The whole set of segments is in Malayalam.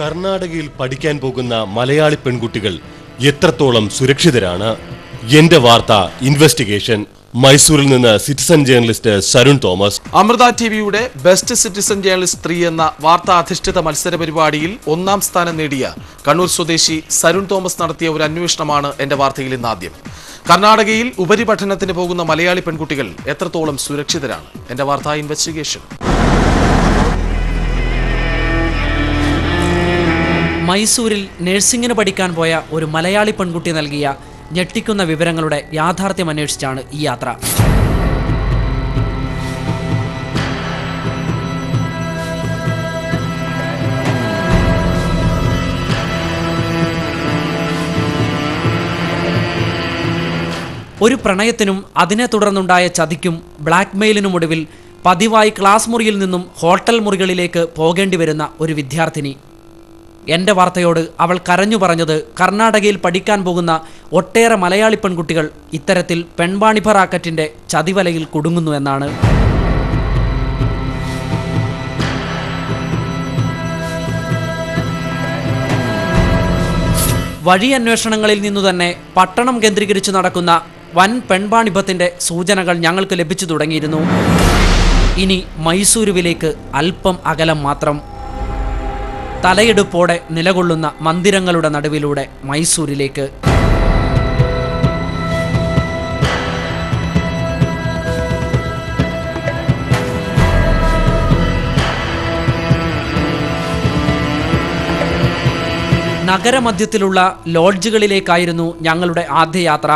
കർണാടകയിൽ പഠിക്കാൻ പോകുന്ന മലയാളി പെൺകുട്ടികൾ എത്രത്തോളം സുരക്ഷിതരാണ്? എന്റെ വാർത്ത ഇൻവെസ്റ്റിഗേഷൻ. മൈസൂരിൽ നിന്ന് സിറ്റിസൺ ജേർണലിസ്റ്റ് സരുൺ തോമസ്. അമൃത ടിവിയുടെ ബെസ്റ്റ് സിറ്റിസൺ ജേർണലിസ്റ്റ് 3 എന്ന വാർത്താ അധിഷ്ഠിത മത്സര പരിപാടിയിൽ 1ാം സ്ഥാനം നേടിയ കണ്ണൂർ സ്വദേശി സരുൺ തോമസ് നടത്തിയ ഒരു അന്വേഷണമാണ് എന്റെ വാർത്തയിൽ ഇന്ന് ആദ്യം. കർണാടകയിൽ ഉപരിപഠനത്തിന് പോകുന്ന മലയാളി പെൺകുട്ടികൾ എത്രത്തോളം സുരക്ഷിതരാണ്? എന്റെ വാർത്താ ഇൻവെസ്റ്റിഗേഷൻ. മൈസൂരിൽ നഴ്സിംഗിന് പഠിക്കാൻ പോയ ഒരു മലയാളി പെൺകുട്ടി നൽകിയ ഞെട്ടിക്കുന്ന വിവരങ്ങളുടെ യാഥാർത്ഥ്യം അന്വേഷിച്ചാണ് ഈ യാത്ര. ഒരു പ്രണയത്തിനും അതിനെ തുടർന്നുണ്ടായ ചതിക്കും ബ്ലാക്ക്മെയിലിനും ഒടുവിൽ പതിവായി ക്ലാസ് മുറിയിൽ നിന്നും ഹോട്ടൽ മുറികളിലേക്ക് പോകേണ്ടി വരുന്ന ഒരു വിദ്യാർത്ഥിനി. എൻ്റെ വാർത്തയോട് അവൾ കരഞ്ഞു പറഞ്ഞത് കർണാടകയിൽ പഠിക്കാൻ പോകുന്ന ഒട്ടേറെ മലയാളി പെൺകുട്ടികൾ ഇത്തരത്തിൽ പെൺവാണിഭ റാക്കറ്റിൻ്റെ ചതിവലയിൽ കുടുങ്ങുന്നു എന്നാണ്. വഴി അന്വേഷണങ്ങളിൽ നിന്നു തന്നെ പട്ടണം കേന്ദ്രീകരിച്ച് നടക്കുന്ന വൻ പെൺവാണിഭത്തിൻ്റെ സൂചനകൾ ഞങ്ങൾക്ക് ലഭിച്ചു തുടങ്ങിയിരുന്നു. ഇനി മൈസൂരുവിലേക്ക് അല്പം അകലം മാത്രം. തലയെടുപ്പോടെ നിലകൊള്ളുന്ന മന്ദിരങ്ങളുടെ നടുവിലൂടെ മൈസൂരിലേക്ക്. നഗരമധ്യത്തിലുള്ള ലോഡ്ജുകളിലേക്കായിരുന്നു ഞങ്ങളുടെ ആദ്യ യാത്ര.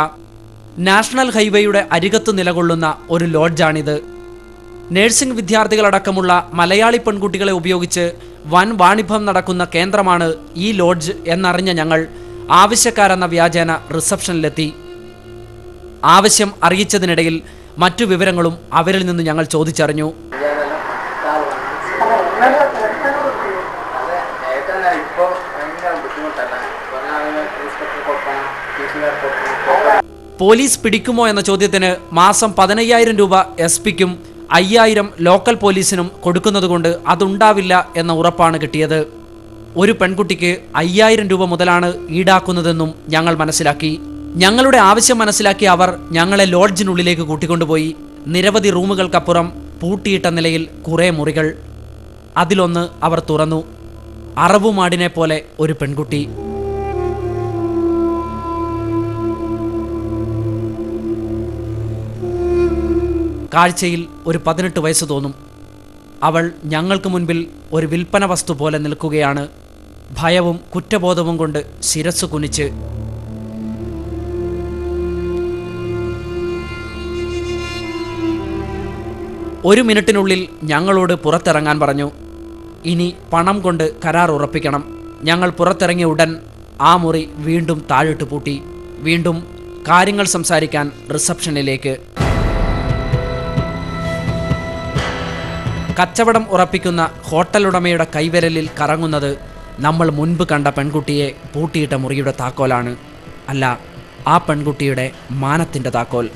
നാഷണൽ ഹൈവേയുടെ അരികത്ത് നിലകൊള്ളുന്ന ഒരു ലോഡ്ജാണിത്. നഴ്സിംഗ് വിദ്യാർത്ഥികളടക്കമുള്ള മലയാളി പെൺകുട്ടികളെ ഉപയോഗിച്ച് വൻ വാണിഭം നടക്കുന്ന കേന്ദ്രമാണ് ഈ ലോഡ്ജ് എന്നറിഞ്ഞ ഞങ്ങൾ ആവശ്യക്കാരെന്ന വ്യാജേന റിസപ്ഷനിലെത്തി. ആവശ്യം അറിയിച്ചതിനിടയിൽ മറ്റു വിവരങ്ങളും അവരിൽ നിന്ന് ഞങ്ങൾ ചോദിച്ചറിഞ്ഞു. പോലീസ് പിടിക്കുമോ എന്ന ചോദ്യത്തിന് മാസം 15,000 രൂപ SP-ക്കും 5,000 ലോക്കൽ പോലീസിനും കൊടുക്കുന്നതുകൊണ്ട് അതുണ്ടാവില്ല എന്ന ഉറപ്പാണ് കിട്ടിയത്. ഒരു പെൺകുട്ടിക്ക് 5,000 രൂപ മുതലാണ് ഈടാക്കുന്നതെന്നും ഞങ്ങൾ മനസ്സിലാക്കി. ഞങ്ങളുടെ ആവശ്യം മനസ്സിലാക്കിയ അവർ ഞങ്ങളെ ലോഡ്ജിനുള്ളിലേക്ക് കൂട്ടിക്കൊണ്ടുപോയി. നിരവധി റൂമുകൾക്കപ്പുറം പൂട്ടിയിട്ട നിലയിൽ കുറേ മുറികൾ. അതിലൊന്ന് അവർ തുറന്നു. അറവുമാടിനെ പോലെ ഒരു പെൺകുട്ടി. കാഴ്ചയിൽ ഒരു 18 വയസ്സ് തോന്നും. അവൾ ഞങ്ങൾക്ക് മുൻപിൽ ഒരു വിൽപ്പന വസ്തു പോലെ നിൽക്കുകയാണ്. ഭയവും കുറ്റബോധവും കൊണ്ട് ശിരസ്സു കുനിച്ച്. ഒരു മിനിറ്റിനുള്ളിൽ ഞങ്ങളോട് പുറത്തിറങ്ങാൻ പറഞ്ഞു. ഇനി പണം കൊണ്ട് കരാർ ഉറപ്പിക്കണം. ഞങ്ങൾ പുറത്തിറങ്ങിയ ഉടൻ ആ മുറി വീണ്ടും താഴിട്ട് പൂട്ടി. വീണ്ടും കാര്യങ്ങൾ സംസാരിക്കാൻ റിസപ്ഷനിലേക്ക്. കച്ചവടം ഉറപ്പിക്കുന്ന ഹോട്ടൽ ഉടമയുടെ കൈവിരലിൽ കറങ്ങുന്നത് നമ്മൾ മുൻപ് കണ്ട പെൺകുട്ടിയെ പൂട്ടിയിട്ട മുറിയുടെ താക്കോലാണ്. അല്ല, ആ പെൺകുട്ടിയുടെ മാനത്തിൻ്റെ താക്കോൽ.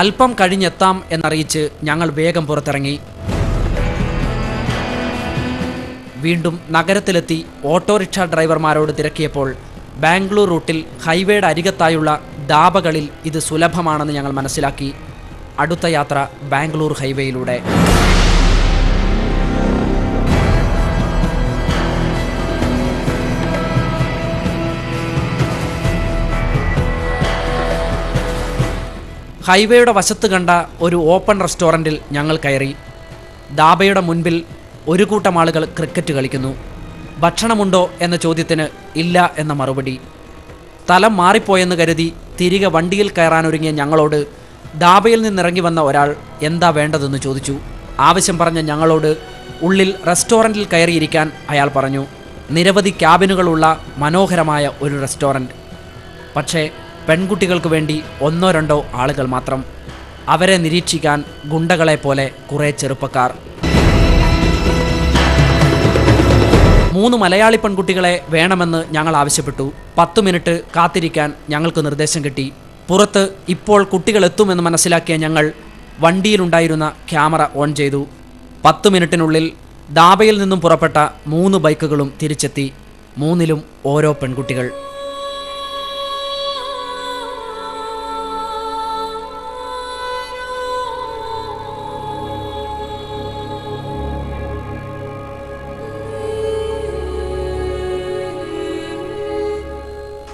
അല്പം കഴിഞ്ഞെത്താം എന്നറിയിച്ച് ഞങ്ങൾ വേഗം പുറത്തിറങ്ങി. വീണ്ടും നഗരത്തിലെത്തി ഓട്ടോറിക്ഷ ഡ്രൈവർമാരോട് തിരക്കിയപ്പോൾ ബാംഗ്ലൂർ റൂട്ടിൽ ഹൈവേയുടെ അരികത്തായുള്ള ധാബകളിൽ ഇത് സുലഭമാണെന്ന് ഞങ്ങൾ മനസ്സിലാക്കി. അടുത്ത യാത്ര ബാംഗ്ലൂർ ഹൈവേയിലൂടെ. ഹൈവേയുടെ വശത്ത് കണ്ട ഒരു ഓപ്പൺ റെസ്റ്റോറൻറ്റിൽ ഞങ്ങൾ കയറി. ധാബയുടെ മുൻപിൽ ഒരു കൂട്ടം ആളുകൾ ക്രിക്കറ്റ് കളിക്കുന്നു. ഭക്ഷണമുണ്ടോ എന്ന ചോദ്യത്തിന് ഇല്ല എന്ന മറുപടി. സ്ഥലം മാറിപ്പോയെന്ന് കരുതി തിരികെ വണ്ടിയിൽ കയറാനൊരുങ്ങിയ ഞങ്ങളോട് ധാബയിൽ നിന്നിറങ്ങി വന്ന ഒരാൾ എന്താ വേണ്ടതെന്ന് ചോദിച്ചു. ആവശ്യം പറഞ്ഞ ഞങ്ങളോട് ഉള്ളിൽ റെസ്റ്റോറൻറ്റിൽ കയറിയിരിക്കാൻ അയാൾ പറഞ്ഞു. നിരവധി ക്യാബിനുകളുള്ള മനോഹരമായ ഒരു റെസ്റ്റോറൻറ്റ്. പക്ഷേ പെൺകുട്ടികൾക്ക് വേണ്ടി 1-2 ആളുകൾ മാത്രം. അവരെ നിരീക്ഷിക്കാൻ ഗുണ്ടകളെ പോലെ കുറേ ചെറുപ്പക്കാർ. 3 മലയാളി പെൺകുട്ടികളെ വേണമെന്ന് ഞങ്ങൾ ആവശ്യപ്പെട്ടു. 10 മിനിറ്റ് കാത്തിരിക്കാൻ ഞങ്ങൾക്ക് നിർദ്ദേശം കിട്ടി. പുറത്ത് ഇപ്പോൾ കുട്ടികൾ എത്തുമെന്ന് മനസ്സിലാക്കിയ ഞങ്ങൾ വണ്ടിയിലുണ്ടായിരുന്ന ക്യാമറ ഓൺ ചെയ്തു. 10 മിനിറ്റിനുള്ളിൽ ദാബയിൽ നിന്നും പുറപ്പെട്ട 3 ബൈക്കുകളും തിരിച്ചെത്തി. 3ലും ഓരോ പെൺകുട്ടികൾ.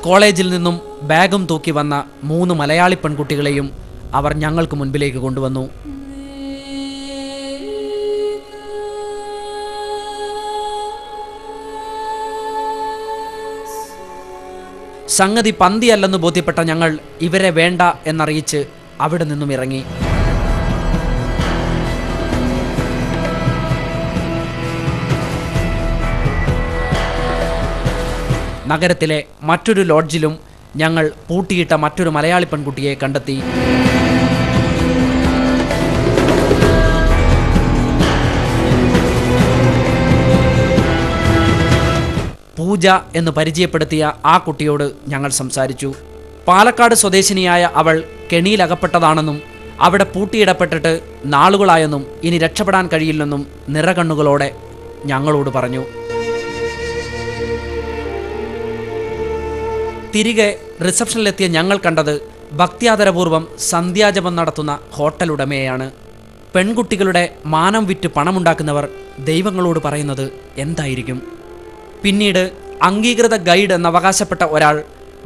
കോളേജിൽ നിന്നും ബാഗും തൂക്കി വന്ന 3 മലയാളി പെൺകുട്ടികളെയും അവർ ഞങ്ങൾക്ക് മുൻപിലേക്ക് കൊണ്ടുവന്നു. സംഗതി പന്തിയല്ലെന്ന് ബോധ്യപ്പെട്ട ഞങ്ങൾ ഇവരെ വേണ്ട എന്നറിയിച്ച് അവിടെ നിന്നും ഇറങ്ങി. നഗരത്തിലെ മറ്റൊരു ലോഡ്ജിലും ഞങ്ങൾ പൂട്ടിയിട്ട മറ്റൊരു മലയാളി പെൺകുട്ടിയെ കണ്ടെത്തി. പൂജ എന്ന് പരിചയപ്പെടുത്തിയ ആ കുട്ടിയോട് ഞങ്ങൾ സംസാരിച്ചു. പാലക്കാട് സ്വദേശിനിയായ അവൾ കെണിയിലകപ്പെട്ടതാണെന്നും അവിടെ പൂട്ടിയിടപ്പെട്ടിട്ട് നാളുകളായെന്നും ഇനി രക്ഷപ്പെടാൻ കഴിയില്ലെന്നും നിറകണ്ണുകളോടെ ഞങ്ങളോട് പറഞ്ഞു. തിരികെ റിസപ്ഷനിലെത്തിയ ഞങ്ങൾ കണ്ടത് ഭക്ത്യാദരപൂർവ്വം സന്ധ്യാജപം നടത്തുന്ന ഹോട്ടൽ ഉടമയെയാണ്. പെൺകുട്ടികളുടെ മാനം വിറ്റ് പണമുണ്ടാക്കുന്നവർ ദൈവങ്ങളോട് പറയുന്നത് എന്തായിരിക്കും? പിന്നീട് അംഗീകൃത ഗൈഡ് എന്നവകാശപ്പെട്ട ഒരാൾ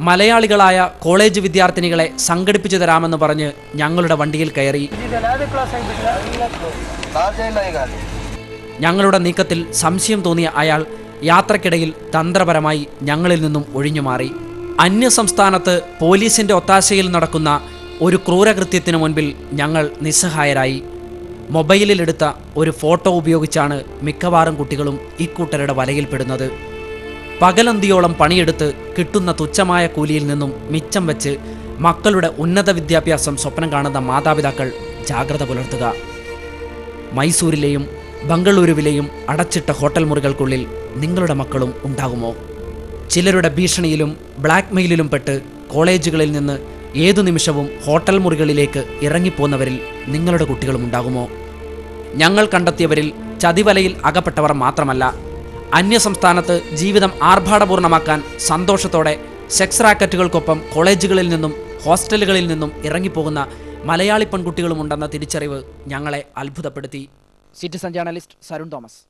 മലയാളികളായ കോളേജ് വിദ്യാർത്ഥിനികളെ സംഘടിപ്പിച്ചു തരാമെന്ന് പറഞ്ഞ് ഞങ്ങളുടെ വണ്ടിയിൽ കയറി. ഞങ്ങളുടെ നീക്കത്തിൽ സംശയം തോന്നിയ അയാൾ യാത്രക്കിടയിൽ തന്ത്രപരമായി ഞങ്ങളിൽ നിന്നും ഒഴിഞ്ഞുമാറി. അന്യസംസ്ഥാനത്ത് പോലീസിന്റെ ഒത്താശയിൽ നടക്കുന്ന ഒരു ക്രൂരകൃത്യത്തിനു മുൻപിൽ ഞങ്ങൾ നിസ്സഹായരായി. മൊബൈലിലെടുത്ത ഒരു ഫോട്ടോ ഉപയോഗിച്ചാണ് മിക്കവാറും കുട്ടികളും ഇക്കൂട്ടരുടെ വലയിൽപ്പെടുന്നത്. പകലന്തിയോളം പണിയെടുത്ത് കിട്ടുന്ന തുച്ഛമായ കൂലിയിൽ നിന്നും മിച്ചം വെച്ച് മക്കളുടെ ഉന്നത വിദ്യാഭ്യാസം സ്വപ്നം കാണുന്ന മാതാപിതാക്കൾ ജാഗ്രത പുലർത്തുക. മൈസൂരിലെയും ബംഗളൂരുവിലെയും അടച്ചിട്ട ഹോട്ടൽ മുറികൾക്കുള്ളിൽ നിങ്ങളുടെ മക്കളും ഉണ്ടാകുമോ? ചിലരുടെ ഭീഷണിയിലും ബ്ലാക്ക് മെയിലിലും പെട്ട് കോളേജുകളിൽ നിന്ന് ഏതു നിമിഷവും ഹോട്ടൽ മുറികളിലേക്ക് ഇറങ്ങിപ്പോന്നവരിൽ നിങ്ങളുടെ കുട്ടികളും ഉണ്ടാകുമോ? ഞങ്ങൾ കണ്ടെത്തിയവരിൽ ചതിവലയിൽ അകപ്പെട്ടവർ മാത്രമല്ല, അന്യസംസ്ഥാനത്ത് ജീവിതം ആർഭാടപൂർണ്ണമാക്കാൻ സന്തോഷത്തോടെ സെക്സ് റാക്കറ്റുകൾക്കൊപ്പം കോളേജുകളിൽ നിന്നും ഹോസ്റ്റലുകളിൽ നിന്നും ഇറങ്ങിപ്പോകുന്ന മലയാളി പെൺകുട്ടികളുമുണ്ടെന്ന തിരിച്ചറിവ് ഞങ്ങളെ അത്ഭുതപ്പെടുത്തി. Citizen journalist Sarun Thomas.